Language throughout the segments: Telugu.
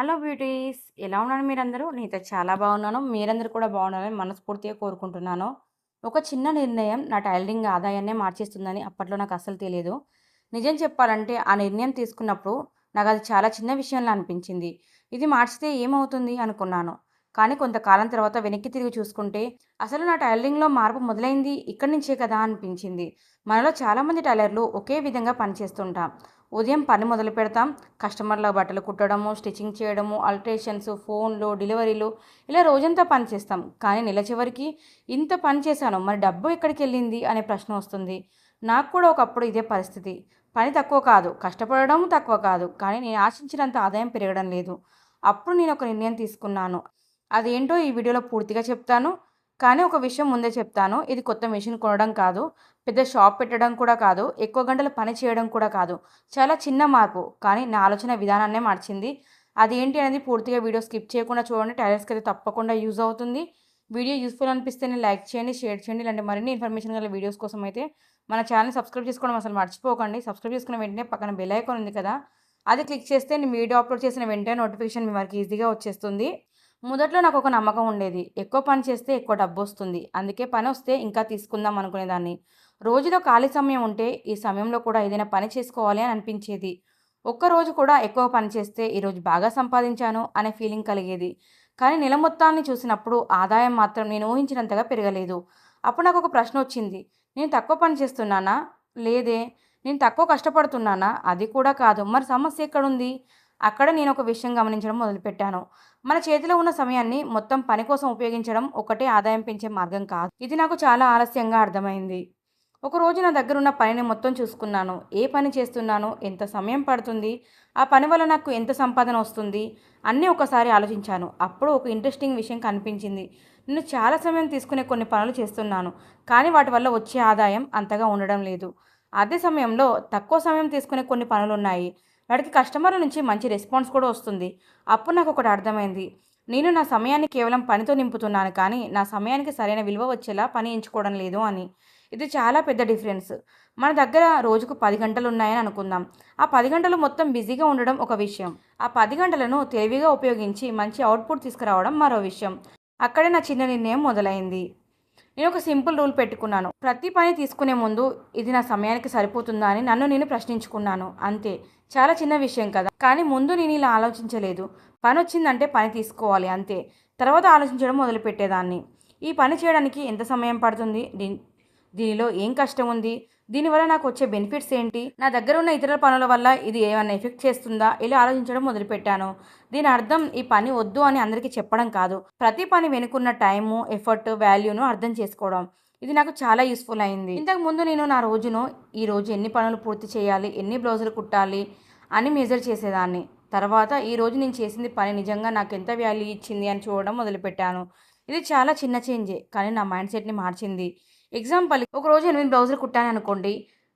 హలో బ్యూటీస్, ఎలా ఉన్నారు మీరందరూ? నేనైతే చాలా బాగున్నాను. మీరందరూ కూడా బాగున్నారని మనస్ఫూర్తిగా కోరుకుంటున్నాను. ఒక చిన్న నిర్ణయం నా టైలరింగ్ ఆదాయాన్నే మార్చేస్తుందని అప్పట్లో నాకు అస్సలు తెలియదు. నిజం చెప్పాలంటే ఆ నిర్ణయం తీసుకున్నప్పుడు నాకు అది చాలా చిన్న విషయంలా అనిపించింది. ఇది మార్చితే ఏమవుతుంది అనుకున్నాను. కానీ కొంతకాలం తర్వాత వెనక్కి తిరిగి చూసుకుంటే అసలు నా టైలరింగ్‌లో మార్పు మొదలైంది ఇక్కడి నుంచే కదా అనిపించింది. మనలో చాలామంది టైలర్లు ఒకే విధంగా పనిచేస్తుంటాం. ఉదయం పని మొదలుపెడతాం. కస్టమర్ల బట్టలు కుట్టడము, స్టిచ్చింగ్ చేయడము, ఆల్టరేషన్స్, ఫోన్‌లు, డెలివరీలు ఇలా రోజంతా పని చేస్తాం. కానీ నెల చివరికి ఇంత పని చేశాను, మరి డబ్బు ఎక్కడికెళ్ళింది అనే ప్రశ్న వస్తుంది. నాకు కూడా ఒకప్పుడు ఇదే పరిస్థితి. పని తక్కువ కాదు, కష్టపడడం తక్కువ కాదు. కానీ నేను ఆశించినంత ఆదాయం పెరగడం లేదు. అప్పుడు నేను ఒక నిర్ణయం తీసుకున్నాను. అదేంటో ఈ వీడియోలో పూర్తిగా చెప్తాను. కానీ ఒక విషయం ముందే చెప్తాను. ఇది కొత్త మెషిన్ కొనడం కాదు, పెద్ద షాప్ పెట్టడం కూడా కాదు, ఎక్కువ గంటలు పని చేయడం కూడా కాదు. చాలా చిన్న మార్పు, కానీ నా ఆలోచన విధానాన్నే మార్చింది. అదేంటి అనేది పూర్తిగా వీడియో స్కిప్ చేయకుండా చూడండి. టైలర్స్కి అయితే తప్పకుండా యూజ్ అవుతుంది. వీడియో యూస్ఫుల్ అనిపిస్తేనే లైక్ చేయండి, షేర్ చేయండి. ఇలాంటి మరిన్ని ఇన్ఫర్మేషన్ గల వీడియోస్ కోసం అయితే మన ఛానల్ సబ్స్క్రైబ్ చేసుకోవడం అసలు మర్చిపోకండి. సబ్స్క్రైబ్ చేసుకున్న వెంటనే పక్కన బెల్ ఐకాన్ ఉంది కదా, అది క్లిక్ చేస్తే నేను వీడియో అప్లోడ్ చేసిన వెంటనే నోటిఫికేషన్ మీ వరకు ఈజీగా వచ్చేస్తుంది. మొదట్లో నాకు ఒక నమ్మకం ఉండేది, ఎక్కువ పని చేస్తే ఎక్కువ డబ్బు వస్తుంది, అందుకే పని వస్తే ఇంకా తీసుకుందాం అనుకునేదాన్ని. రోజులో ఖాళీ సమయం ఉంటే ఈ సమయంలో కూడా ఏదైనా పని చేసుకోవాలి అని అనిపించేది. ఒక్కరోజు కూడా ఎక్కువ పని చేస్తే ఈరోజు బాగా సంపాదించాను అనే ఫీలింగ్ కలిగేది. కానీ నెల మొత్తాన్ని చూసినప్పుడు ఆదాయం మాత్రం నేను ఊహించినంతగా పెరగలేదు. అప్పుడు నాకు ఒక ప్రశ్న వచ్చింది, నేను తక్కువ పని చేస్తున్నానా? లేదే. నేను తక్కువ కష్టపడుతున్నానా? అది కూడా కాదు. మరి సమస్య ఎక్కడుంది? అక్కడ నేను ఒక విషయం గమనించడం మొదలుపెట్టాను. మన చేతిలో ఉన్న సమయాన్ని మొత్తం పని కోసం ఉపయోగించడం ఒకటే ఆదాయం పెంచే మార్గం కాదు. ఇది నాకు చాలా ఆలస్యంగా అర్థమైంది. ఒకరోజు నా దగ్గరున్న పనిని మొత్తం చూసుకున్నాను. ఏ పని చేస్తున్నాను? ఎంత సమయం పడుతుంది? ఆ పని వల్ల నాకు ఎంత సంపాదన వస్తుంది? అన్నీ ఒకసారి ఆలోచించాను. అప్పుడు ఒక ఇంట్రెస్టింగ్ విషయం కనిపించింది. నేను చాలా సమయం తీసుకునే కొన్ని పనులు చేస్తున్నాను, కానీ వాటి వల్ల వచ్చే ఆదాయం అంతగా ఉండడం లేదు. అదే సమయంలో తక్కువ సమయం తీసుకునే కొన్ని పనులున్నాయి. వాటికి కస్టమర్ల నుంచి మంచి రెస్పాన్స్ కూడా వస్తుంది. అప్పుడు నాకు ఒకటి అర్థమైంది. నేను నా సమయాన్ని కేవలం పనితో నింపుతున్నాను, కానీ నా సమయానికి సరైన విలువ వచ్చేలా పని ఎంచుకోవడం లేదు అని. ఇది చాలా పెద్ద డిఫరెన్స్. మన దగ్గర రోజుకు 10 గంటలు ఉన్నాయని అనుకుందాం. ఆ 10 గంటలు మొత్తం బిజీగా ఉండడం ఒక విషయం. ఆ 10 గంటలను తెలివిగా ఉపయోగించి మంచి అవుట్పుట్ తీసుకురావడం మరో విషయం. అక్కడే నా చిన్న నిర్ణయం మొదలైంది. నేను ఒక సింపుల్ రూల్ పెట్టుకున్నాను. ప్రతి పని తీసుకునే ముందు ఇది నా సమయానికి సరిపోతుందా అని నన్ను నేను ప్రశ్నించుకున్నాను. అంతే. చాలా చిన్న విషయం కదా. కానీ ముందు నేను ఇలా ఆలోచించలేదు. పని వచ్చిందంటే పని తీసుకోవాలి అంతే. తర్వాత ఆలోచించడం మొదలుపెట్టేదాన్ని. ఈ పని చేయడానికి ఎంత సమయం పడుతుంది? దీనిలో ఏం కష్టం ఉంది? దీనివల్ల నాకు వచ్చే బెనిఫిట్స్ ఏంటి? నా దగ్గర ఉన్న ఇతర పనుల వల్ల ఇది ఏమైనా ఎఫెక్ట్ చేస్తుందా? ఇలా ఆలోచించడం మొదలుపెట్టాను. దీని అర్థం ఈ పని వద్దు అని అందరికీ చెప్పడం కాదు. ప్రతి పని వెనుకున్న టైము, ఎఫర్ట్, వాల్యూను అర్థం చేసుకోవడం. ఇది నాకు చాలా యూస్ఫుల్ అయింది. ఇంతకుముందు నేను నా రోజును ఈరోజు ఎన్ని పనులు పూర్తి చేయాలి, ఎన్ని బ్లౌజులు కుట్టాలి అని మెజర్ చేసేదాన్ని. తర్వాత ఈరోజు నేను చేసింది పని నిజంగా నాకు ఎంత వాల్యూ ఇచ్చింది అని చూడడం మొదలుపెట్టాను. ఇది చాలా చిన్న చేంజే, కానీ నా మైండ్ సెట్ని మార్చింది. ఎగ్జాంపుల్, ఒకరోజు 8 బ్లౌజులు కుట్టాననుకోండి,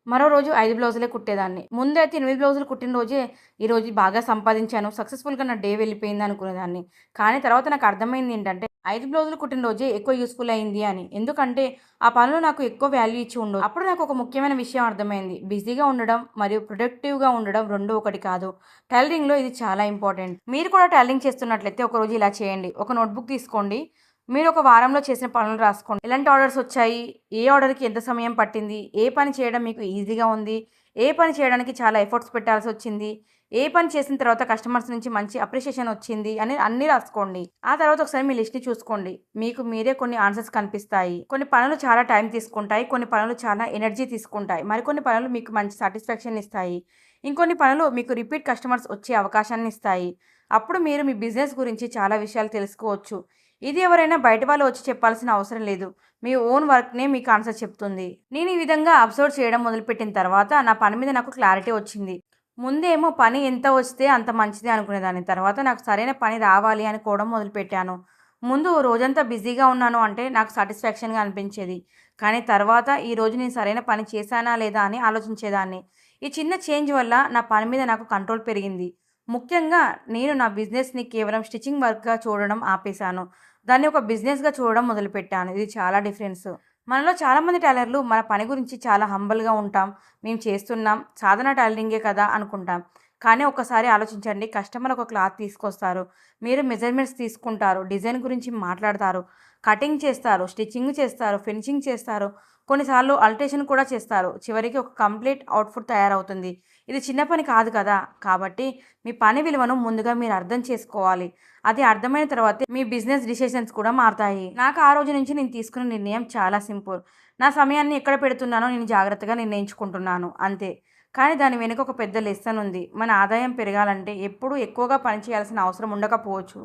మరో రోజు 5 బ్లౌజులే కుట్టేదాన్ని. ముందైతే 8 బ్లౌజులు కుట్టిన రోజే ఈరోజు బాగా సంపాదించాను, సక్సెస్‌ఫుల్‌గా నా డే వెళ్ళిపోయింది అనుకునేదాన్ని. కానీ తర్వాత నాకు అర్థమైంది ఏంటంటే 5 బ్లౌజులు కుట్టిన రోజే ఎక్కువ యూజ్‌ఫుల్ అయింది అని. ఎందుకంటే ఆ పనులు నాకు ఎక్కువ వాల్యూ ఇచ్చి ఉండవు. అప్పుడు నాకు ఒక ముఖ్యమైన విషయం అర్థమైంది. బిజీగా ఉండడం మరియు ప్రొడక్టివ్‌గా ఉండడం 2 ఒకటి కాదు. టైలరింగ్‌లో ఇది చాలా ఇంపార్టెంట్. మీరు కూడా టైలరింగ్ చేస్తున్నట్లయితే ఒకరోజు ఇలా చేయండి. ఒక నోట్‌బుక్ తీసుకోండి. మీరు ఒక వారంలో చేసిన పనులు రాసుకోండి. ఎలాంటి ఆర్డర్స్ వచ్చాయి? ఏ ఆర్డర్‌కి ఎంత సమయం పట్టింది? ఏ పని చేయడం మీకు ఈజీగా ఉంది? ఏ పని చేయడానికి చాలా ఎఫర్ట్స్ పెట్టాల్సి వచ్చింది? ఏ పని చేసిన తర్వాత కస్టమర్స్ నుంచి మంచి అప్రిషియేషన్ వచ్చింది అని అన్నీ రాసుకోండి. ఆ తర్వాత ఒకసారి మీ లిస్ట్‌ని చూసుకోండి. మీకు మీరే కొన్ని ఆన్సర్స్ కనిపిస్తాయి. కొన్ని పనులు చాలా టైం తీసుకుంటాయి. కొన్ని పనులు చాలా ఎనర్జీ తీసుకుంటాయి. మరికొన్ని పనులు మీకు మంచి సాటిస్ఫాక్షన్ ఇస్తాయి. ఇంకొన్ని పనులు మీకు రిపీట్ కస్టమర్స్ వచ్చే అవకాశాన్ని ఇస్తాయి. అప్పుడు మీరు మీ బిజినెస్ గురించి చాలా విషయాలు తెలుసుకోవచ్చు. ఇది ఎవరైనా బయట వాళ్ళు వచ్చి చెప్పాల్సిన అవసరం లేదు. మీ ఓన్ వర్క్‌నే మీకు ఆన్సర్ చెప్తుంది. నేను ఈ విధంగా అబ్జర్వ్ చేయడం మొదలుపెట్టిన తర్వాత నా పని మీద నాకు క్లారిటీ వచ్చింది. ముందేమో పని ఎంత వస్తే అంత మంచిది అనుకునేదాన్ని. తర్వాత నాకు సరైన పని రావాలి అనుకోవడం మొదలుపెట్టాను. ముందు రోజంతా బిజీగా ఉన్నాను అంటే నాకు సాటిస్ఫాక్షన్‌గా అనిపించేది. కానీ తర్వాత ఈరోజు నేను సరైన పని చేశానా లేదా అని ఆలోచించేదాన్ని. ఈ చిన్న చేంజ్ వల్ల నా పని మీద నాకు కంట్రోల్ పెరిగింది. ముఖ్యంగా నేను నా బిజినెస్‌ని కేవలం స్టిచ్చింగ్ వర్క్‌గా చూడడం ఆపేశాను. దాన్ని ఒక బిజినెస్‌గా చూడడం మొదలుపెట్టాను. ఇది చాలా డిఫరెన్స్. మనలో చాలామంది టైలర్లు మన పని గురించి చాలా హంబల్‌గా ఉంటాం. మేము చేస్తున్నాం, సాధన టైలరింగే కదా అనుకుంటాం. కానీ ఒక్కసారి ఆలోచించండి. కస్టమర్ ఒక క్లాత్ తీసుకొస్తారు. మీరు మెజర్‌మెంట్స్ తీసుకుంటారు. డిజైన్ గురించి మాట్లాడతారు. కటింగ్ చేస్తారు. స్టిచ్చింగ్ చేస్తారు. ఫినిషింగ్ చేస్తారు. కొన్నిసార్లు అల్టరేషన్ కూడా చేస్తారు. చివరికి ఒక కంప్లీట్ అవుట్‌ఫిట్ తయారవుతుంది. ఇది చిన్న పని కాదు కదా! కాబట్టి మీ పని విలువను ముందుగా మీరు అర్థం చేసుకోవాలి. అది అర్థమైన తర్వాతే మీ బిజినెస్ డిసిషన్స్ కూడా మారతాయి. నాకు ఆ రోజు నుంచి నేను తీసుకున్న నిర్ణయం చాలా సింపుల్. నా సమయాన్ని ఎక్కడ పెడుతున్నానో నేను జాగ్రత్తగా నిర్ణయించుకుంటున్నాను అంతే. కానీ దాని వెనుక ఒక పెద్ద లెసన్ ఉంది. మన ఆదాయం పెరగాలంటే ఎప్పుడూ ఎక్కువగా పని చేయాల్సిన అవసరం ఉండకపోవచ్చు.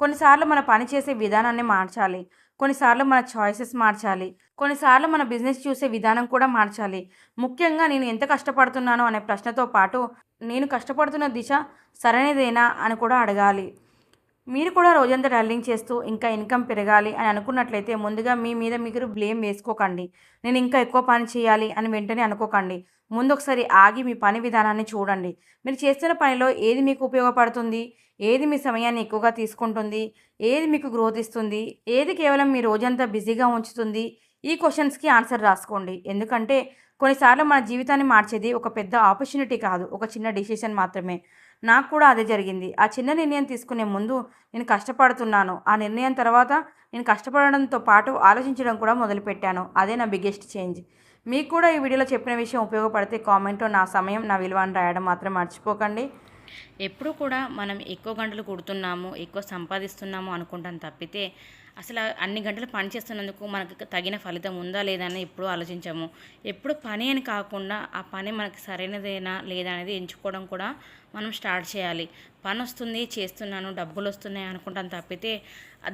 కొన్నిసార్లు మన పని చేసే విధానాన్ని మార్చాలి. కొన్నిసార్లు మన చాయిసెస్ మార్చాలి. కొన్నిసార్లు మన బిజినెస్ చూసే విధానం కూడా మార్చాలి. ముఖ్యంగా నేను ఎంత కష్టపడుతున్నానో అనే ప్రశ్నతో పాటు నేను కష్టపడుతున్న దిశ సరైనదేనా అని కూడా అడగాలి. మీరు కూడా రోజంతా డల్లింగ్ చేస్తూ ఇంకా ఇన్కమ్ పెరగాలి అని అనుకున్నట్లయితే ముందుగా మీ మీద మీరు బ్లేమ్ వేసుకోకండి. నేను ఇంకా ఎక్కువ పని చేయాలి అని వెంటనే అనుకోకండి. ముందు ఒకసారి ఆగి మీ పని విధానాన్ని చూడండి. మీరు చేస్తున్న పనిలో ఏది మీకు ఉపయోగపడుతుంది? ఏది మీ సమయాన్ని ఎక్కువగా తీసుకుంటుంది? ఏది మీకు గ్రోత్ ఇస్తుంది? ఏది కేవలం మీ రోజంతా బిజీగా ఉంచుతుంది? ఈ క్వెషన్స్‌కి ఆన్సర్ రాసుకోండి. ఎందుకంటే కొన్నిసార్లు మన జీవితాన్ని మార్చేది ఒక పెద్ద ఆపర్చునిటీ కాదు. ఒక చిన్న డెసిషన్ మాత్రమే. నాకు కూడా అదే జరిగింది. ఆ చిన్న నిర్ణయం తీసుకునే ముందు నేను కష్టపడుతున్నాను. ఆ నిర్ణయం తర్వాత నేను కష్టపడడంతో పాటు ఆలోచించడం కూడా మొదలుపెట్టాను. అదే నా బిగ్గెస్ట్ చేంజ్. మీకు కూడా ఈ వీడియోలో చెప్పిన విషయం ఉపయోగపడితే కామెంట్‌లో నా సమయం, నా విలువ అని రాయడం మాత్రం మర్చిపోకండి. ఎప్పుడు కూడా మనం ఎక్కువ గంటలు కుడుతున్నాము, ఎక్కువ సంపాదిస్తున్నాము అనుకుంటాం తప్పితే అసలు అన్ని గంటలు పని చేస్తున్నందుకు మనకు తగిన ఫలితం ఉందా లేదా అని ఎప్పుడూ ఆలోచించాము. ఎప్పుడు పని అని కాకుండా ఆ పని మనకి సరైనదేనా లేదా అనేది ఎంచుకోవడం కూడా మనం స్టార్ట్ చేయాలి. పని వస్తుంది, చేస్తున్నాను, డబ్బులు వస్తున్నాయి అనుకుంటాం తప్పితే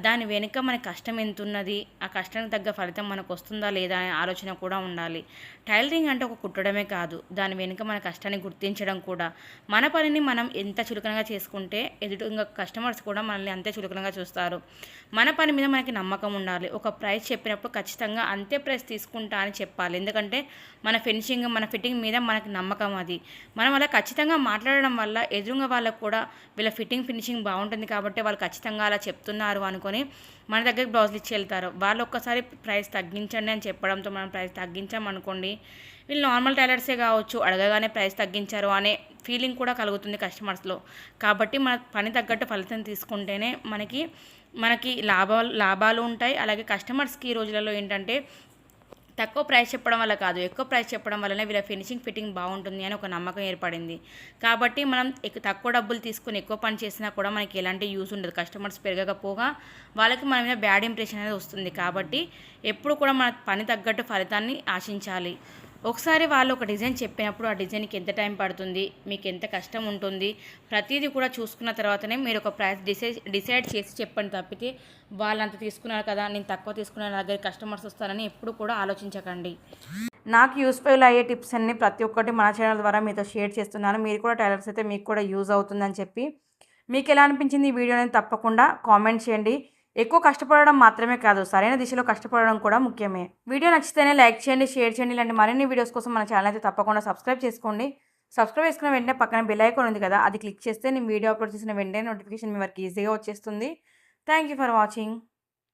దాని వెనుక మన కష్టం ఎంత ఉన్నది, ఆ కష్టానికి తగ్గ ఫలితం మనకు వస్తుందా లేదా అనే ఆలోచన కూడా ఉండాలి. టైలరింగ్ అంటే ఒక కుట్టడమే కాదు, దాని వెనుక మన కష్టాన్ని గుర్తించడం కూడా. మన పనిని మనం ఎంత చులకనగా చేసుకుంటే ఎదుటిగా కస్టమర్స్ కూడా మనల్ని అంతే చులకనగా చూస్తారు. మన పని మీద మనకి నమ్మకం ఉండాలి. ఒక ప్రైస్ చెప్పినప్పుడు ఖచ్చితంగా అంతే ప్రైస్ తీసుకుంటా అని చెప్పాలి. ఎందుకంటే మన ఫినిషింగ్, మన ఫిట్టింగ్ మీద మనకి నమ్మకం అది. మనం అలా ఖచ్చితంగా మాట్లాడడం వల్ల ఎదురుగా వాళ్ళకు కూడా వీళ్ళ ఫినిషింగ్ బాగుంటుంది కాబట్టి వాళ్ళు ఖచ్చితంగా అలా చెప్తున్నారు అనుకొని మన దగ్గరికి బ్లౌజులు ఇచ్చి వెళ్తారు. వాళ్ళు ఒక్కసారి ప్రైస్ తగ్గించండి అని చెప్పడంతో మనం ప్రైస్ తగ్గించామనుకోండి, వీళ్ళు నార్మల్ టైలర్సే కావచ్చు, అడగగానే ప్రైస్ తగ్గించారు అనే ఫీలింగ్ కూడా కలుగుతుంది కస్టమర్స్లో. కాబట్టి మన పని తగ్గట్టు ఫలితం తీసుకుంటేనే మనకి మనకి లాభాలు ఉంటాయి. అలాగే కస్టమర్స్కి ఈ రోజులలో ఏంటంటే తక్కువ ప్రైస్ చెప్పడం వల్ల కాదు, ఎక్కువ ప్రైస్ చెప్పడం వల్లనే వీళ్ళ ఫిట్టింగ్ బాగుంటుంది అని ఒక నమ్మకం ఏర్పడింది. కాబట్టి మనం తక్కువ డబ్బులు తీసుకుని ఎక్కువ పని చేసినా కూడా మనకి ఎలాంటి యూజ్ ఉండదు. కస్టమర్స్ పెరగకపోగా వాళ్ళకి మన మీద బ్యాడ్ ఇంప్రెషన్ అనేది వస్తుంది. కాబట్టి ఎప్పుడు కూడా మన పని తగ్గట్టు ఫలితాన్ని ఆశించాలి. ఒకసారి వాళ్ళు ఒక డిజైన్ చెప్పినప్పుడు ఆ డిజైన్కి ఎంత టైం పడుతుంది, మీకు ఎంత కష్టం ఉంటుంది, ప్రతిదీ కూడా చూసుకున్న తర్వాతనే మీరు ఒక ప్రైస్ డిసైడ్ చేసి చెప్పండి తప్పితే వాళ్ళంత తీసుకున్నారు కదా, నేను తక్కువ తీసుకున్న నా దగ్గర కస్టమర్స్ వస్తారని ఎప్పుడు కూడా ఆలోచించకండి. నాకు యూస్ఫుల్ అయ్యే టిప్స్ అన్ని ప్రతి ఒక్కటి మన ఛానల్ ద్వారా మీతో షేర్ చేస్తున్నాను. మీరు కూడా టైలర్స్ అయితే మీకు కూడా యూజ్ అవుతుందని చెప్పి, మీకు ఎలా అనిపించింది ఈ వీడియో అనేది తప్పకుండా కామెంట్ చేయండి. ఎక్కువ కష్టపడడం మాత్రమే కాదు, సరైన దిశలో కష్టపడడం కూడా ముఖ్యమే. వీడియో నచ్చితేనే లైక్ చేయండి, షేర్ చేయండి. ఇలాంటి మరిన్ని వీడియోస్ కోసం మన ఛానల్ అయితే తప్పకుండా సబ్స్క్రైబ్ చేసుకోండి. సబ్స్క్రైబ్ చేసుకున్న వెంటనే పక్కన బెల్ ఐకాన్ ఉంది కదా, అది క్లిక్ చేస్తే నేను వీడియో అప్లోడ్ చేసిన వెంటనే నోటిఫికేషన్ మీ వరకు ఈజీగా వచ్చేస్తుంది. Thank you for watching.